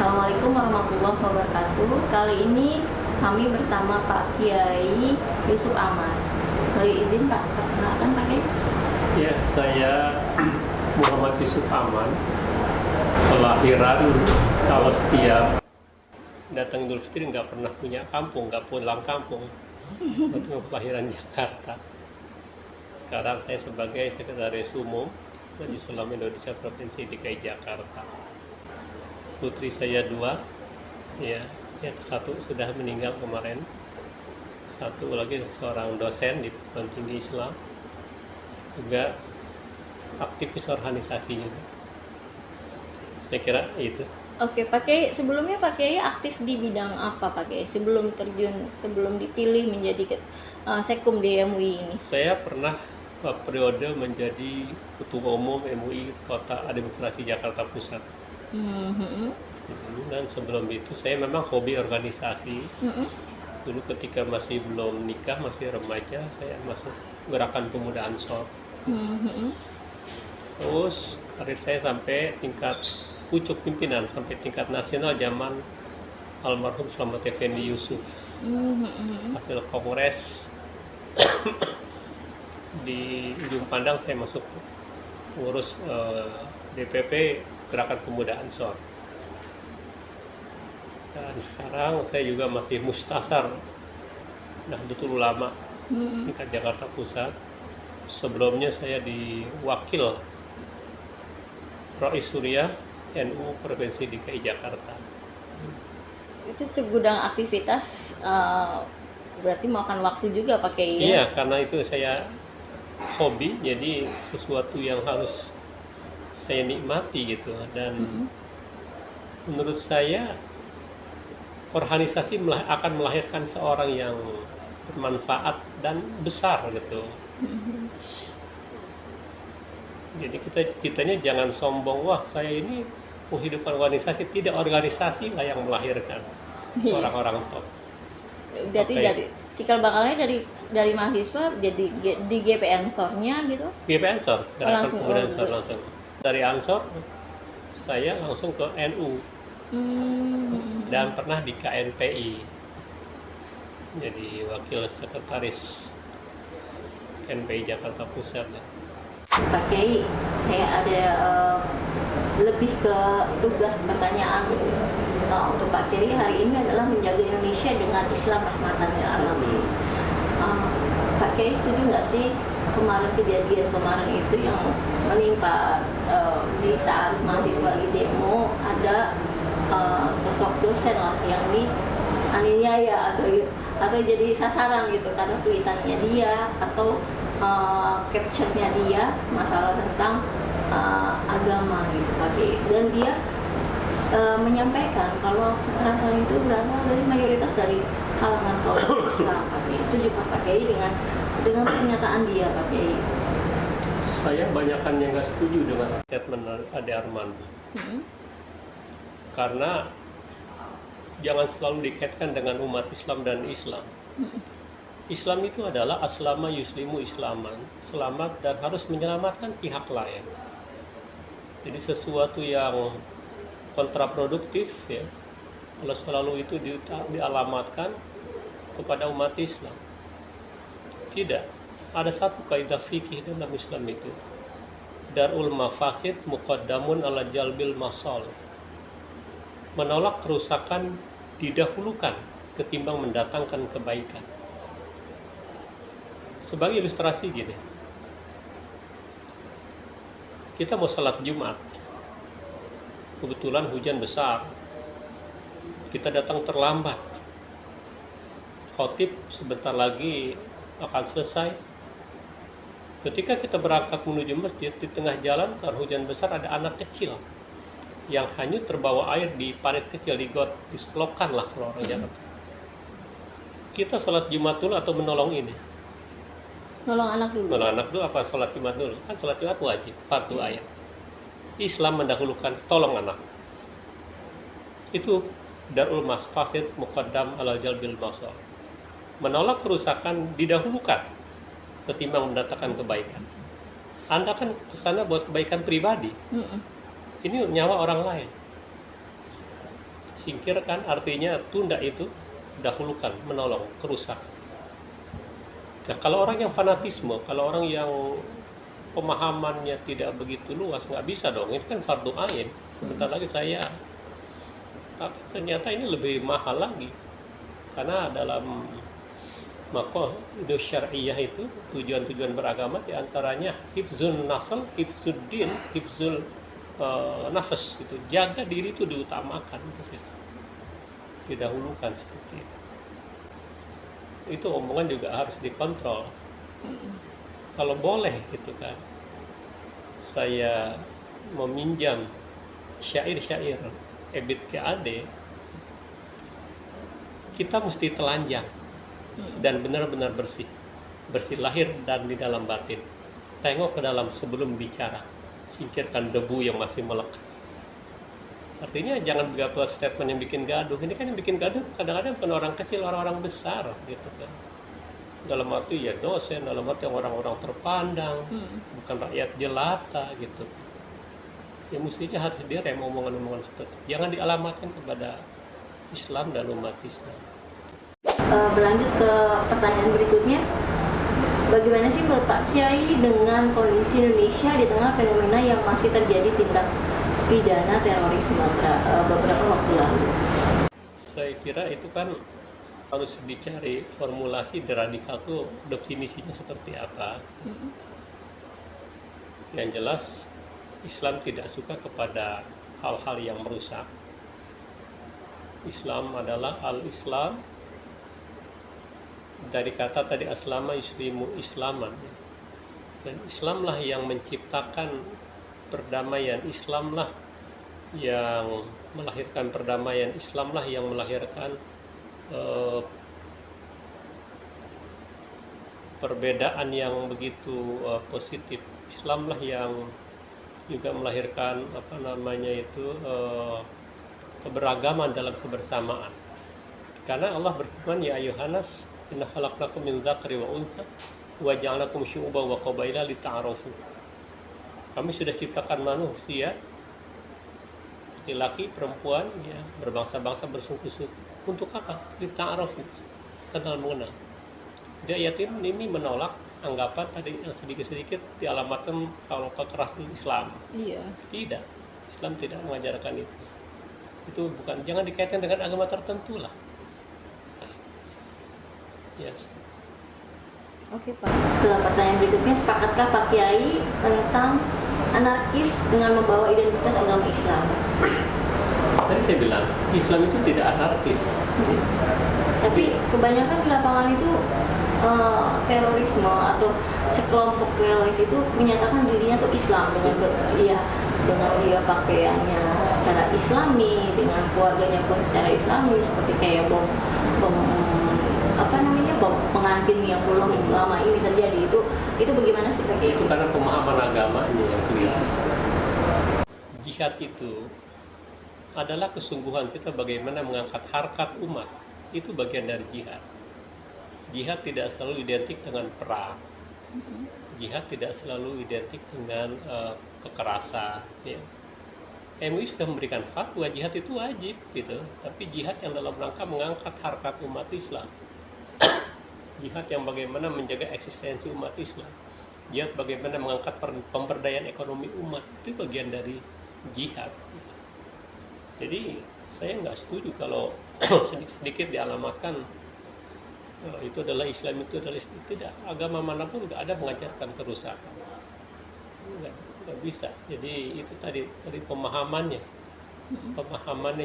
Assalamualaikum warahmatullahi wabarakatuh. Kali ini kami bersama Pak Kiai Yusuf Aman. Boleh izin Pak, perkenalkan Pak Kiai? Ya, saya Muhammad Yusuf Aman. Kelahiran kalau setiap datang Idul Fitri nggak pernah punya kampung, nggak pulang kampung. Itu kelahiran Jakarta. Sekarang saya sebagai Sekretaris Umum Majelis Ulama Indonesia Provinsi DKI Jakarta. Putri saya 2, ya, satu sudah meninggal kemarin. Satu lagi seorang dosen di Perguruan Tinggi Islam, juga aktivis organisasi juga. Saya kira itu. Oke, Pak Kiai, sebelumnya Pak Kiai aktif di bidang apa Pak Kiai? Sebelum dipilih menjadi Sekum di MUI ini. Saya pernah periode menjadi Ketua Umum MUI Kota Administrasi Jakarta Pusat. Dan sebelum itu saya memang hobi organisasi. Dulu ketika masih belum nikah, masih remaja, saya masuk Gerakan Pemuda Ansor. Terus karir saya sampai tingkat pucuk pimpinan, sampai tingkat nasional zaman almarhum Slamet Effendi Yusuf. Hasil kongres di ujung pandang saya masuk ngurus DPP Gerakan Pemuda Ansor. Dan sekarang saya juga masih mustasar Nahdlatul Ulama tingkat Jakarta Pusat. Sebelumnya saya diwakil Rais Suriah NU Provinsi DKI Jakarta. Itu segudang aktivitas, berarti makan waktu juga Pak Kiai ya? Iya, karena itu saya hobi, jadi sesuatu yang harus saya nikmati gitu. Dan menurut saya organisasi akan melahirkan seorang yang bermanfaat dan besar gitu. Jadi kitanya jangan sombong, wah saya ini menghidupkan organisasi. Tidak, organisasi lah yang melahirkan orang-orang top. Berarti dari cikal bakalnya dari mahasiswa jadi di GP Ansor-nya gitu? GP Ansor, Gerakan Pemuda Ansor gitu. langsung. Dari Ansor saya langsung ke NU. Dan pernah di KNPI jadi wakil sekretaris KNPI Jakarta Pusat. Pak Kiai, saya ada lebih ke tugas pertanyaan untuk Pak Kiai hari ini adalah menjaga Indonesia dengan Islam rahmatan lil alamin. Pak Kiai setuju nggak sih kejadian kemarin itu yang menimpa di saat mahasiswa lagi demo, ada sosok dosen lah yang dianiaya atau jadi sasaran gitu karena tweetannya dia atau capture-nya dia masalah tentang agama gitu Pak Kiai, dan dia menyampaikan kalau kekerasan itu berasal dari mayoritas dari kalangan kaum Islam. Pak Kiai setuju Pak Kiai dengan pernyataan dia Pak Kiai? Saya banyakkan yang nggak setuju dengan statement Ade Armando. Karena jangan selalu dikaitkan dengan umat Islam dan Islam. Islam itu adalah aslama yuslimu islaman, selamat dan harus menyelamatkan pihak lain. Jadi sesuatu yang kontraproduktif ya, kalau selalu itu dialamatkan kepada umat Islam. Tidak, ada satu kaidah fikih dalam Islam itu, darul mafasid muqaddamun ala jalbil masalih. Menolak kerusakan didahulukan ketimbang mendatangkan kebaikan. Sebagai ilustrasi gini, kita mau sholat Jumat, kebetulan hujan besar, kita datang terlambat, khotib sebentar lagi akan selesai. Ketika kita berangkat menuju masjid, di tengah jalan karena hujan besar ada anak kecil yang hanyut terbawa air di parit kecil, di got, di selokan lah kalau orang Jakarta. Kita sholat Jumat dulu atau menolong ini? Nolong anak dulu. Nolong anak dulu apa sholat Jumat dulu? Kan sholat Jumat wajib, fardu ayat. Islam mendahulukan tolong anak. Itu darul mafasid muqaddam alal jalbil basar. Menolak kerusakan didahulukan ketimbang mendatangkan kebaikan. Anda kan kesana buat kebaikan pribadi. Ini nyawa orang lain. Singkirkan artinya tunda itu, dahulukan, menolong, kerusak. Nah, kalau orang yang fanatisme, kalau orang yang pemahamannya tidak begitu luas, nggak bisa dong. Ini kan fardu ain. Sebentar lagi saya. Tapi ternyata ini lebih mahal lagi. Karena dalam maqasid syar'iyah itu tujuan-tujuan beragama diantaranya hifzun nasl, hifzuddin, hifzul nafas gitu. Jaga diri itu diutamakan gitu. Didahulukan seperti itu. Itu omongan juga harus dikontrol. Kalau boleh gitu kan, saya meminjam syair-syair Ebit Ade, kita mesti telanjang dan benar-benar bersih lahir dan di dalam batin. Tengok ke dalam sebelum bicara, singkirkan debu yang masih melekat. Artinya jangan buat statement yang bikin gaduh. Ini kan yang bikin gaduh kadang-kadang bukan orang kecil, orang-orang besar gitu kan. Dalam arti ya dosen, dalam arti orang-orang terpandang, bukan rakyat jelata gitu. Ya mestinya harus direm omongan-omongan seperti itu. Jangan dialamatkan kepada Islam dan umat Islam. Berlanjut ke pertanyaan berikutnya, bagaimana sih menurut Pak Kiai dengan kondisi Indonesia di tengah fenomena yang masih terjadi tindak pidana terorisme beberapa waktu lalu? Saya kira itu kan harus dicari formulasi radikal itu definisinya seperti apa. Yang jelas Islam tidak suka kepada hal-hal yang merusak. Islam adalah al-Islam, dari kata tadi aslama yuslimu islaman, dan Islamlah yang menciptakan perdamaian, Islamlah yang melahirkan perdamaian, Islamlah yang melahirkan perbedaan yang begitu positif, Islamlah yang juga melahirkan keberagaman dalam kebersamaan. Karena Allah berfirman, ya ayuhanas inna khalaqnakum min dzakari wa untha wa ja'alnakum syu'uban wa qabaila lita'arafu. Kami sudah ciptakan manusia laki-laki, perempuan, ya, berbangsa-bangsa, bersuku-suku. Untuk apa? Lita'arafu, kenal mengenal. Jadi ayat ini menolak anggapan tadi yang sedikit-sedikit dialamatkan kalau kekerasan Islam. Iya. Tidak, Islam tidak mengajarkan itu. Itu bukan, jangan dikaitkan dengan agama tertentu lah. Yes. Oke Pak. Ke pertanyaan berikutnya, sepakatkah Pak Kiai tentang anarkis dengan membawa identitas agama Islam? Tadi saya bilang, Islam itu tidak anarkis. Tapi kebanyakan di lapangan itu terorisme atau sekelompok teroris itu menyatakan dirinya tuh Islam dengan dia pakaiannya secara Islami, dengan keluarganya pun secara Islami, seperti kayak bom pengantin yang belum lama ini terjadi. Itu bagaimana sih Pak? Itu karena pemahaman agamanya yang keliru. Jihad itu adalah kesungguhan kita bagaimana mengangkat harkat umat. Itu bagian dari jihad. Jihad tidak selalu identik dengan perang. Jihad tidak selalu identik dengan kekerasan. Ya. MUI sudah memberikan fatwa jihad itu wajib, gitu. Tapi jihad yang dalam rangka mengangkat harkat umat Islam. Jihad yang bagaimana menjaga eksistensi umat Islam. Jihad bagaimana mengangkat pemberdayaan ekonomi umat. Itu bagian dari jihad. Jadi saya nggak setuju kalau sedikit-sedikit dialamatkan itu adalah Islam, itu adalah Islam. Tidak, agama manapun nggak ada mengajarkan kerusakan, nggak bisa. Jadi itu tadi pemahamannya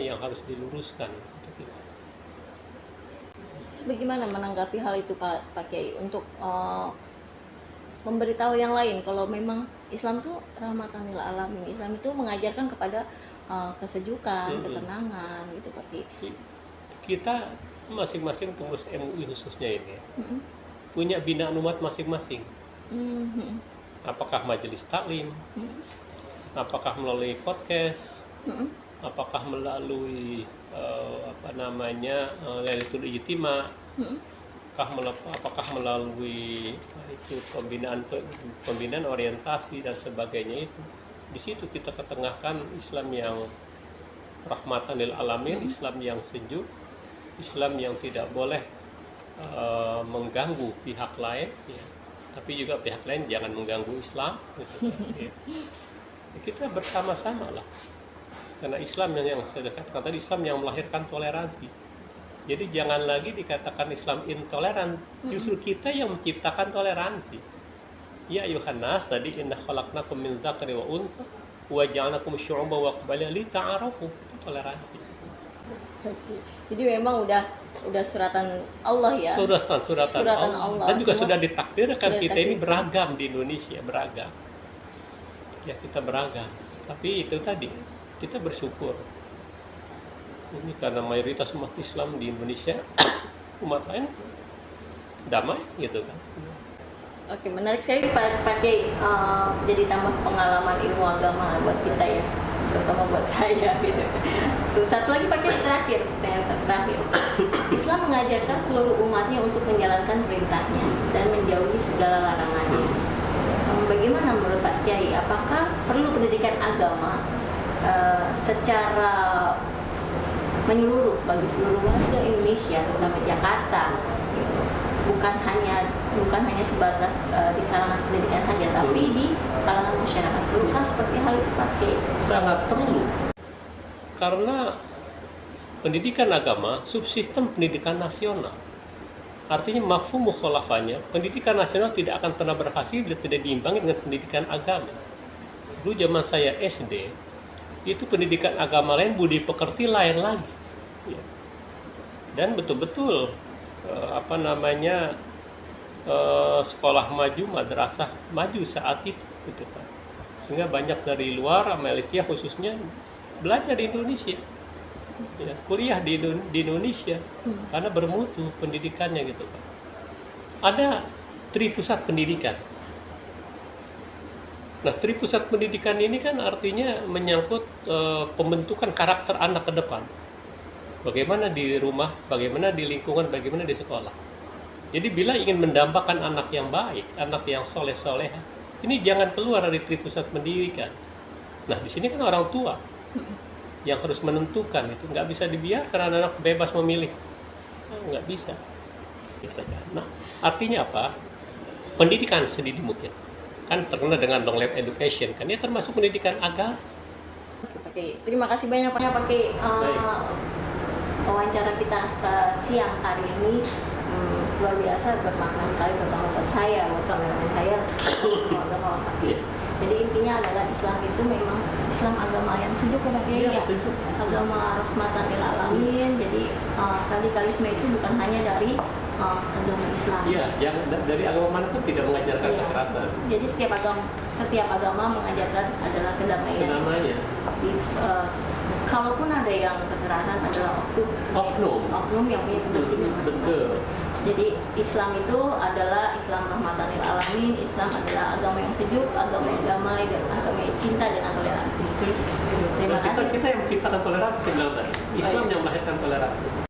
yang harus diluruskan untuk itu. Bagaimana menanggapi hal itu Pak Kiai untuk memberitahu yang lain kalau memang Islam itu rahmatan lil alamin, Islam itu mengajarkan kepada kesejukan, ketenangan gitu Pak Kiai. Kita masing-masing pengurus MUI khususnya ini punya binaan umat masing-masing. Apakah majelis taklim, apakah melalui podcast, apakah melalui Lailatul Ijtima, apakah melalui itu pembinaan orientasi dan sebagainya itu. Di situ kita ketengahkan Islam yang rahmatan lil alamin, Islam yang sejuk, Islam yang tidak boleh mengganggu pihak lain, ya. Tapi juga pihak lain jangan mengganggu Islam, gitu, ya. Kita bersama-sama lah, karena Islam yang saya katakan tadi, Islam yang melahirkan toleransi. Jadi jangan lagi dikatakan Islam intoleran, justru kita yang menciptakan toleransi. Ya Yohanes tadi, inna khalaqnakum min dzakari wa untha wa ja'alnakum syu'uban wa qabaila lita'arafu, itu toleransi. Jadi memang udah suratan Allah ya. Suratan Allah. Dan juga sudah ditakdirkan kita ini beragam di Indonesia, beragam. Ya, kita beragam. Tapi itu tadi, kita bersyukur. Ini karena mayoritas umat Islam di Indonesia, umat lain damai gitu kan. Oke, menarik sekali Pak Kiai, jadi tambah pengalaman ilmu agama buat kita ya, terutama buat saya gitu. Satu lagi Pak Kiai, terakhir. Islam mengajarkan seluruh umatnya untuk menjalankan perintahnya dan menjauhi segala larangannya. Bagaimana menurut Pak Kiai, apakah perlu pendidikan agama secara menyeluruh bagi seluruh warga Indonesia, terutama Jakarta, gitu. bukan hanya sebatas di kalangan pendidikan saja, tapi di kalangan masyarakat. Perlukah seperti hal itu Pak Kiai? Sangat perlu, karena pendidikan agama subsistem pendidikan nasional. Artinya mafhum mukhalafahnya, pendidikan nasional tidak akan pernah berhasil bila tidak diimbangi dengan pendidikan agama. Dulu zaman saya SD, itu pendidikan agama lain, budi pekerti lain lagi, ya. Dan betul-betul sekolah maju, madrasah maju saat itu, gitu kan. Sehingga banyak dari luar, Malaysia khususnya, belajar di Indonesia, ya, kuliah di Indonesia, karena bermutu pendidikannya, gitu kan. Ada Tripusat Pendidikan. Nah, Tripusat Pendidikan ini kan artinya menyangkut pembentukan karakter anak ke depan. Bagaimana di rumah, bagaimana di lingkungan, bagaimana di sekolah. Jadi bila ingin mendambakan anak yang baik, anak yang soleh-soleha, ini jangan keluar dari Tripusat Pendidikan. Nah, di sini kan orang tua yang harus menentukan, itu nggak bisa dibiarkan anak bebas memilih, nggak bisa. Nah, artinya apa? Pendidikan sedini mungkin kan terkenal dengan long life education, kan ya, termasuk pendidikan agama. Oke, terima kasih banyak Pak Kiai. Wawancara kita siang hari ini luar biasa, bermakna sekali, terutama buat saya, buat kameramen saya, keluarga Pak Kiai. Jadi intinya adalah Islam itu memang Islam agama yang sejuk ya Pak Kiai, ya, agama rahmatan lil alamin. Jadi radikalisme itu bukan hanya dari agama Islam. Iya, yang dari agama mana pun tidak mengajarkan kekerasan. Jadi setiap agama mengajarkan adalah kedamaian. Kalaupun ada yang kekerasan adalah oknum yang punya kepentingan masing-masing. Jadi Islam itu adalah Islam rahmatan lil alamin. Islam adalah agama yang sejuk, agama yang damai, dan agama yang cinta dengan toleransi. Terima kasih. Kita yang menciptakan toleransi, Islam yang melahirkan toleransi.